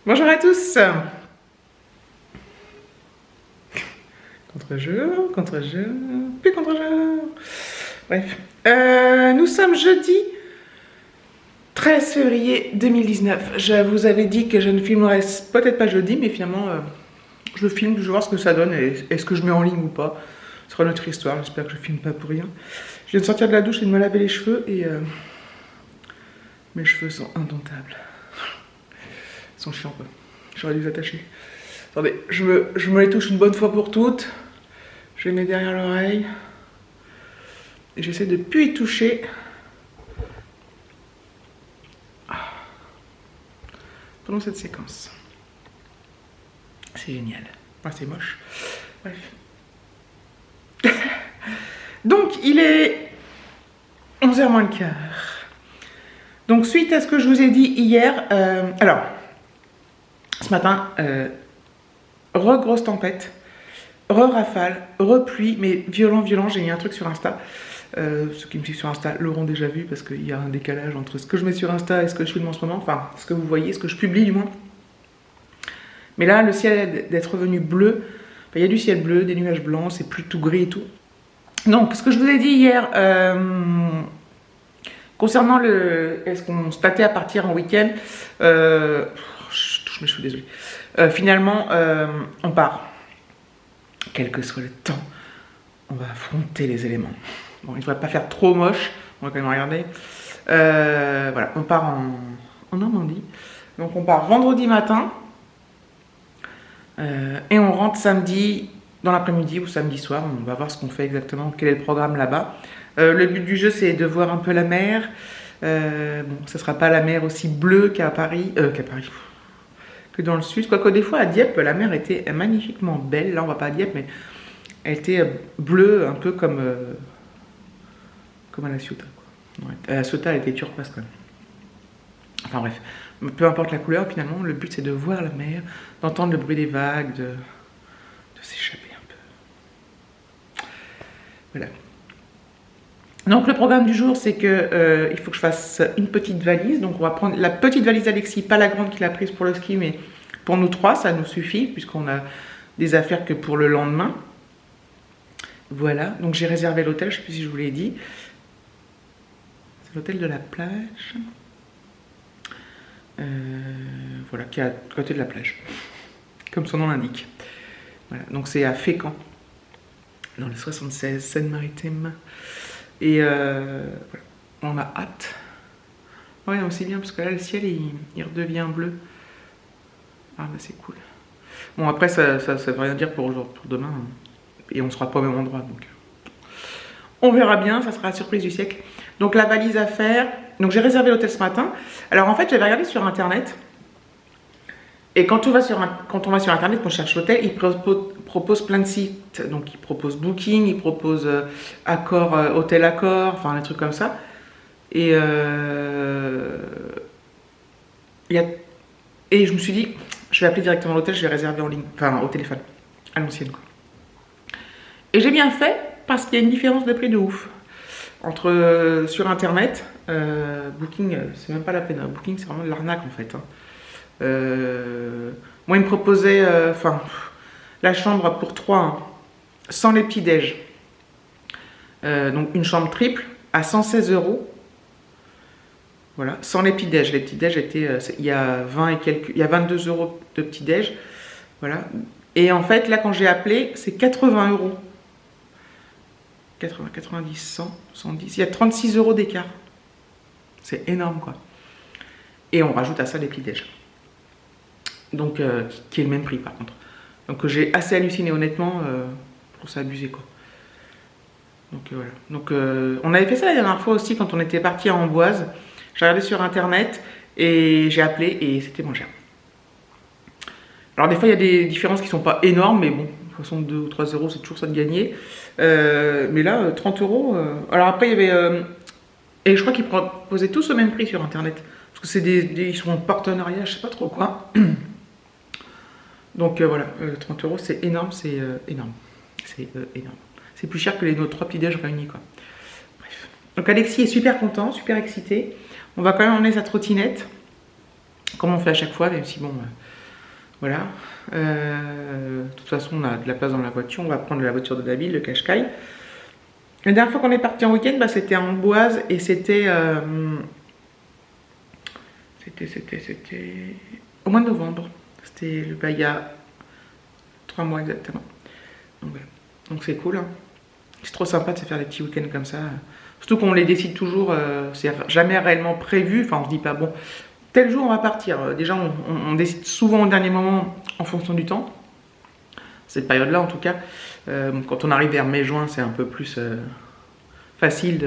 Bonjour à tous. Contre-jeu, contre-jeu, puis contre-jeu. Bref. Nous sommes jeudi 13 février 2019. Je vous avais dit que je ne filmerais peut-être pas jeudi, mais finalement, je filme, je vais voir ce que ça donne et est-ce que je mets en ligne ou pas. Ce sera notre histoire, j'espère que je filme pas pour rien. Je viens de sortir de la douche et de me laver les cheveux et mes cheveux sont indomptables. Ils sont chiants quoi. J'aurais dû les attacher. Attendez, je me les touche une bonne fois pour toutes. Je les mets derrière l'oreille. Et j'essaie de ne plus y toucher. Pendant cette séquence. C'est génial. Ah, c'est moche. Bref. Donc, il est 11h moins le quart. Donc, suite à ce que je vous ai dit hier, alors, ce matin, grosse tempête, rafale, pluie, mais violent, j'ai mis un truc sur Insta. Ceux qui me suivent sur Insta l'auront déjà vu parce qu'il y a un décalage entre ce que je mets sur Insta et ce que je filme en ce moment, enfin, ce que vous voyez, ce que je publie du moins. Mais là, le ciel d'être revenu bleu, il y a du ciel bleu, des nuages blancs, c'est plus tout gris et tout. Donc, ce que je vous ai dit hier, concernant est-ce qu'on se tâtait à partir en week-end, je touche mes cheveux, désolé. Finalement, on part. Quel que soit le temps, on va affronter les éléments. Bon, il ne devrait pas faire trop moche, on va quand même regarder. Voilà, on part en Normandie. Donc on part vendredi matin et on rentre samedi dans l'après-midi ou samedi soir. On va voir ce qu'on fait exactement, quel est le programme là-bas. Le but du jeu, c'est de voir un peu la mer. Bon, ça ne sera pas la mer aussi bleue qu'à Paris, que dans le sud. Quoique des fois à Dieppe, la mer était magnifiquement belle. Là, on ne va pas à Dieppe, mais elle était bleue, un peu comme à la Ciotat. Ouais. À la Ciotat, elle était turquoise quand même. Enfin bref, peu importe la couleur, finalement, le but c'est de voir la mer, d'entendre le bruit des vagues, de s'échapper un peu. Voilà. Donc le programme du jour, c'est que il faut que je fasse une petite valise. Donc on va prendre la petite valise d'Alexis, pas la grande qu'il a prise pour le ski, mais pour nous trois, ça nous suffit, puisqu'on a des affaires que pour le lendemain. Voilà, donc j'ai réservé l'hôtel, je ne sais plus si je vous l'ai dit. C'est l'hôtel de la plage. Voilà, qui est à côté de la plage, comme son nom l'indique. Voilà, donc c'est à Fécamp, dans le 76, Seine-Maritime. Et voilà, on a hâte. Ouais, c'est bien parce que là le ciel il redevient bleu. Ah bah c'est cool. Bon après ça veut rien dire pour demain. Hein. Et on sera pas au même endroit donc. On verra bien, ça sera la surprise du siècle. Donc la valise à faire. Donc j'ai réservé l'hôtel ce matin. Alors en fait j'avais regardé sur internet. Et quand on va sur internet, qu'on cherche l'hôtel, il propose plein de sites. Donc il propose Booking, il propose Accor, Hôtel Accor, enfin des trucs comme ça. Et je me suis dit, je vais appeler directement l'hôtel, je vais réserver en ligne, enfin au téléphone, à l'ancienne quoi. Et j'ai bien fait parce qu'il y a une différence de prix de ouf. Entre sur internet, Booking, c'est même pas la peine. Hein. Booking, c'est vraiment de l'arnaque en fait. Hein. Moi, il me proposait la chambre pour 3, hein, sans les petits déj. Donc une chambre triple à 116 €. Voilà, sans les petits déj. Les petits déj étaient, il y a 22 € de petits déj. Voilà. Et en fait, là, quand j'ai appelé, c'est 80 €. 80, 90, 100, 110. Il y a 36 € d'écart. C'est énorme, quoi. Et on rajoute à ça les petits déj. Donc, qui est le même prix, par contre. Donc, j'ai assez halluciné, honnêtement, pour s'abuser, quoi. Donc, voilà. Donc, on avait fait ça la dernière fois aussi, quand on était parti à Amboise. J'ai regardé sur Internet, et j'ai appelé, et c'était moins cher. Alors, des fois, il y a des différences qui sont pas énormes, mais bon, de toute façon, 2 ou 3 €, c'est toujours ça de gagner. Mais là, 30 €. Alors après, il y avait... et je crois qu'ils proposaient tous au même prix sur Internet. Parce que ils sont en partenariat, je sais pas trop quoi. Donc voilà, 30 €, c'est énorme, c'est énorme. C'est énorme. C'est plus cher que nos 3 petits déj réunis, quoi. Bref. Donc Alexis est super content, super excité. On va quand même emmener sa trottinette, comme on fait à chaque fois, même si bon... Voilà. De toute façon, on a de la place dans la voiture. On va prendre la voiture de David, le Qashqai. La dernière fois qu'on est parti en week-end, bah, c'était à Amboise et c'était au mois de novembre. C'était bah, il y a 3 mois exactement. Donc voilà. Donc c'est cool. Hein. C'est trop sympa de se faire des petits week-ends comme ça. Surtout qu'on les décide toujours, c'est jamais réellement prévu. Enfin, on se dit pas, bon, tel jour on va partir. Déjà, on décide souvent au dernier moment en fonction du temps. Cette période-là, en tout cas. Quand on arrive vers mai-juin, c'est un peu plus facile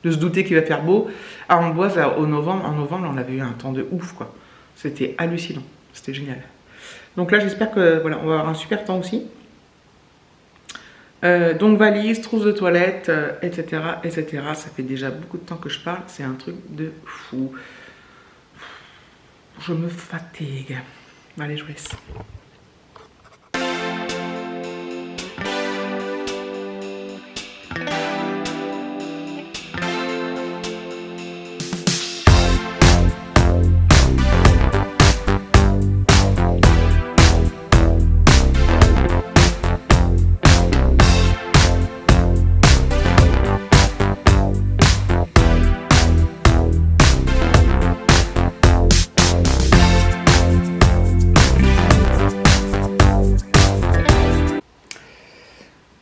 de se douter qu'il va faire beau. À Amboise, en novembre, on avait eu un temps de ouf, quoi. C'était hallucinant. C'était génial. Donc là, j'espère que voilà, on va avoir un super temps aussi. Donc valise, trousse de toilette, etc., etc. Ça fait déjà beaucoup de temps que je parle. C'est un truc de fou. Je me fatigue. Allez, je vous laisse.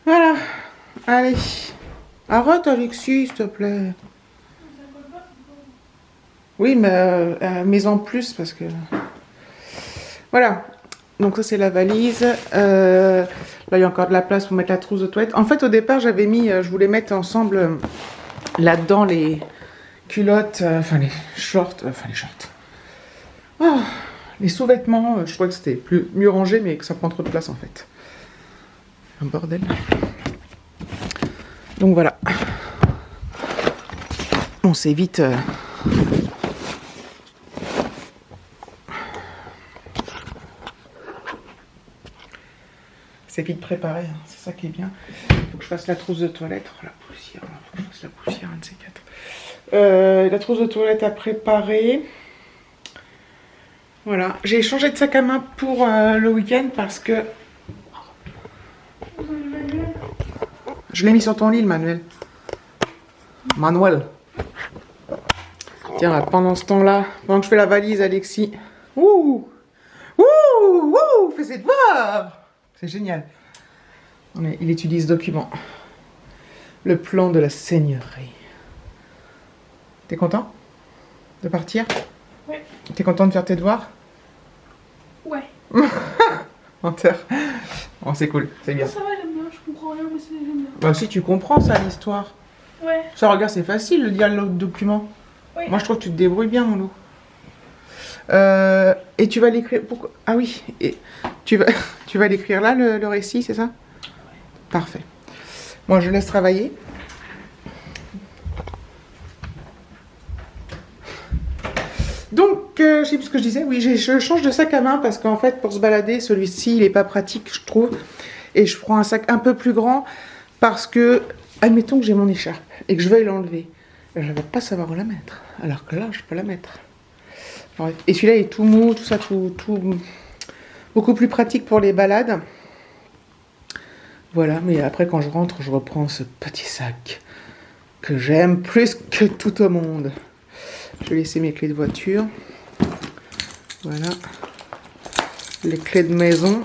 Voilà. Allez. Arrête, Alexis, s'il te plaît. Oui, mais en plus, parce que... Voilà. Donc ça, c'est la valise. Là, il y a encore de la place pour mettre la trousse de toilette. En fait, au départ, j'avais mis... je voulais mettre ensemble, là-dedans, les culottes... enfin, les shorts... Oh, les sous-vêtements. Je crois que c'était mieux rangé, mais que ça prend trop de place, en fait. Un bordel. Donc voilà. On s'évite... C'est vite préparé, hein. C'est ça qui est bien. Il faut que je fasse la trousse de toilette. Oh, la poussière, il faut que je fasse la poussière, un de ces quatre. La trousse de toilette à préparer. Voilà. J'ai changé de sac à main pour le week-end parce que... Je l'ai mis sur ton lit, le manuel. Manuel. Tiens, là, pendant ce temps-là, pendant que je fais la valise, Alexis... Ouh! Ouh! Ouh! Fais ses devoirs! C'est génial. Il étudie ce document. Le plan de la seigneurie. T'es content de partir? Ouais. T'es content de faire tes devoirs? Ouais. Menteur. Bon, c'est cool, c'est bien. Ça va, j'aime bien, je comprends rien, mais j'aime bien. Bah si, tu comprends ça, l'histoire. Ouais. Ça, regarde, c'est facile de lire l'autre document. Oui. Moi, je trouve que tu te débrouilles bien, mon loup. Et tu vas l'écrire... Pourquoi? Ah oui, et tu vas l'écrire là, le récit, c'est ça? Parfait. Moi, je laisse travailler. Donc, je sais plus ce que je disais. Oui, je change de sac à main parce qu'en fait, pour se balader, celui-ci, il n'est pas pratique, je trouve. Et je prends un sac un peu plus grand parce que, admettons que j'ai mon écharpe et que je veuille l'enlever. Je ne vais pas savoir où la mettre. Alors que là, je peux la mettre. Et celui-là est tout mou, tout ça, tout beaucoup plus pratique pour les balades. Voilà, mais après quand je rentre, je reprends ce petit sac que j'aime plus que tout au monde. Je vais laisser mes clés de voiture. Voilà. Les clés de maison.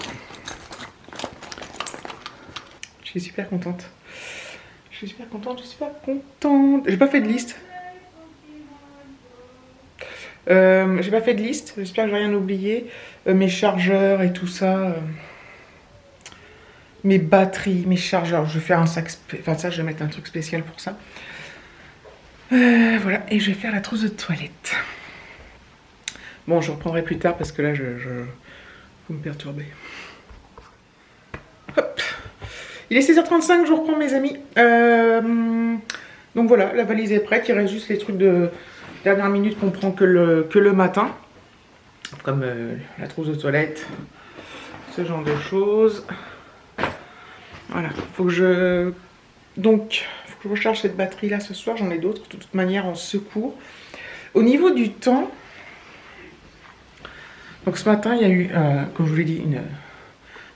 Je suis super contente. Je suis super contente. J'ai pas fait de liste. J'ai pas fait de liste, j'espère que j'ai rien oublié. Mes chargeurs et tout ça. Mes batteries, mes chargeurs. Je vais faire un sac. Enfin, ça, je vais mettre un truc spécial pour ça. Voilà, et je vais faire la trousse de toilette. Bon, je reprendrai plus tard parce que là, vous me perturbez. Hop. Il est 16h35, je reprends, mes amis. Donc voilà, la valise est prête. Il reste juste les trucs de dernière minute qu'on prend que le matin. Comme la trousse de toilette, ce genre de choses. Voilà, faut que je recharge cette batterie là ce soir. J'en ai d'autres de toute manière en secours. Au niveau du temps, Donc ce matin, il y a eu, comme je vous l'ai dit,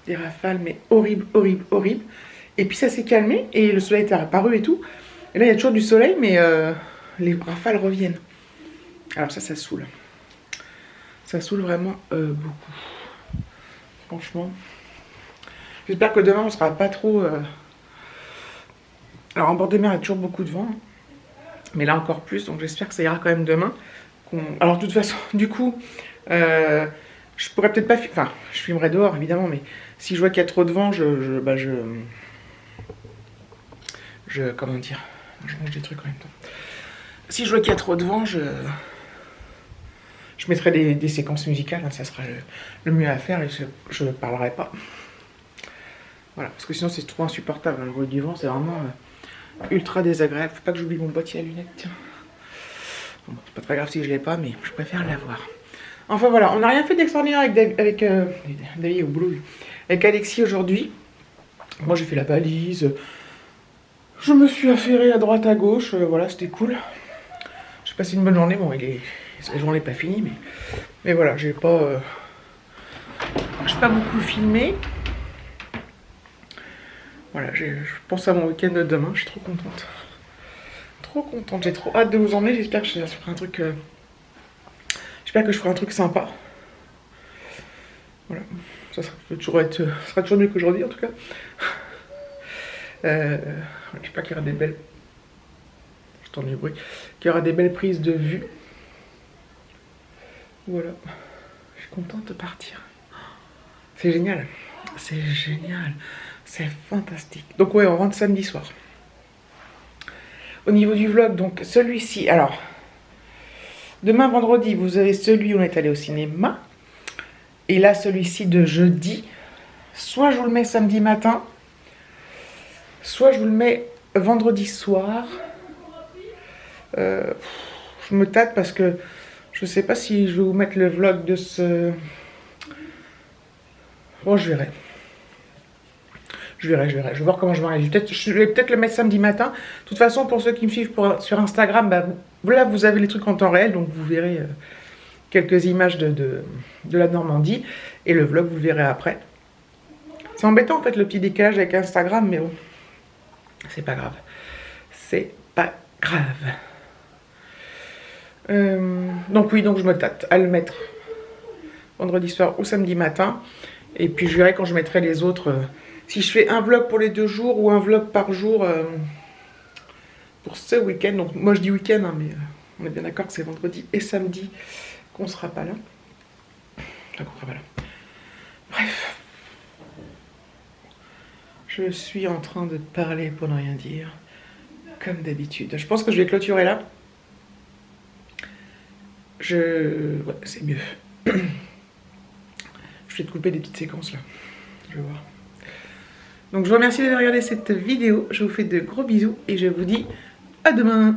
des rafales, mais horrible, horrible, horrible. Et puis ça s'est calmé et le soleil est apparu et tout. Et là, il y a toujours du soleil, mais les rafales reviennent. Alors ça saoule. Ça saoule vraiment beaucoup. Franchement. J'espère que demain, on sera pas trop... Alors en bord de mer, il y a toujours beaucoup de vent. Hein. Mais là, encore plus. Donc j'espère que ça ira quand même demain. Alors de toute façon, du coup... je pourrais peut-être pas... Enfin, je filmerai dehors, évidemment. Mais si je vois qu'il y a trop de vent, comment dire... Je mange des trucs en même temps. Si je vois qu'il y a trop de vent, je mettrai des séquences musicales, hein, ça sera le mieux à faire et je ne parlerai pas. Voilà, parce que sinon c'est trop insupportable, hein, le bruit du vent, c'est vraiment ultra désagréable. Faut pas que j'oublie mon boîtier à lunettes, tiens. Bon, c'est pas très grave si je l'ai pas, mais je préfère l'avoir. Enfin voilà, on n'a rien fait d'extraordinaire avec David au boulot, avec Alexis aujourd'hui. Moi j'ai fait la valise. Je me suis affairée à droite à gauche, voilà, c'était cool. J'ai passé une bonne journée, bon, la journée n'est pas finie, mais voilà, j'ai pas beaucoup filmé. Voilà, je pense à mon week-end de demain, je suis trop contente. Trop contente, j'ai trop hâte de vous emmener, j'espère que je ferai un truc... J'espère que je ferai un truc sympa. Voilà, ça sera toujours mieux qu'aujourd'hui en tout cas. J'espère qu'il y aura des belles... J'entends du bruit. Qu'il y aura des belles prises de vue. Voilà. Je suis contente de partir. C'est génial. C'est génial. C'est fantastique. Donc ouais, on rentre samedi soir. Au niveau du vlog, donc celui-ci... Alors, demain vendredi, vous avez celui où on est allé au cinéma. Et là, celui-ci de jeudi. Soit je vous le mets samedi matin. Soit je vous le mets vendredi soir. Je me tâte parce que je sais pas si je vais vous mettre le vlog de ce... Bon, je verrai. Je vais voir comment je m'arrange. Je vais peut-être le mettre samedi matin. De toute façon, pour ceux qui me suivent sur Instagram, bah, là, vous avez les trucs en temps réel. Donc, vous verrez quelques images de la Normandie. Et le vlog, vous le verrez après. C'est embêtant, en fait, le petit décalage avec Instagram. Mais bon, c'est pas grave. C'est pas grave. Donc oui, donc je me tâte à le mettre vendredi soir ou samedi matin. Et puis je verrai quand je mettrai les autres. Si je fais un vlog pour les 2 jours ou un vlog par jour pour ce week-end. Donc moi je dis week-end, hein, mais on est bien d'accord que c'est vendredi et samedi qu'on sera pas là. Enfin, qu'on sera pas là. Bref. Je suis en train de parler pour ne rien dire. Comme d'habitude. Je pense que je vais clôturer là. Ouais, c'est mieux. Je vais te couper des petites séquences là. Je vais voir. Donc je vous remercie d'avoir regardé cette vidéo. Je vous fais de gros bisous et je vous dis à demain.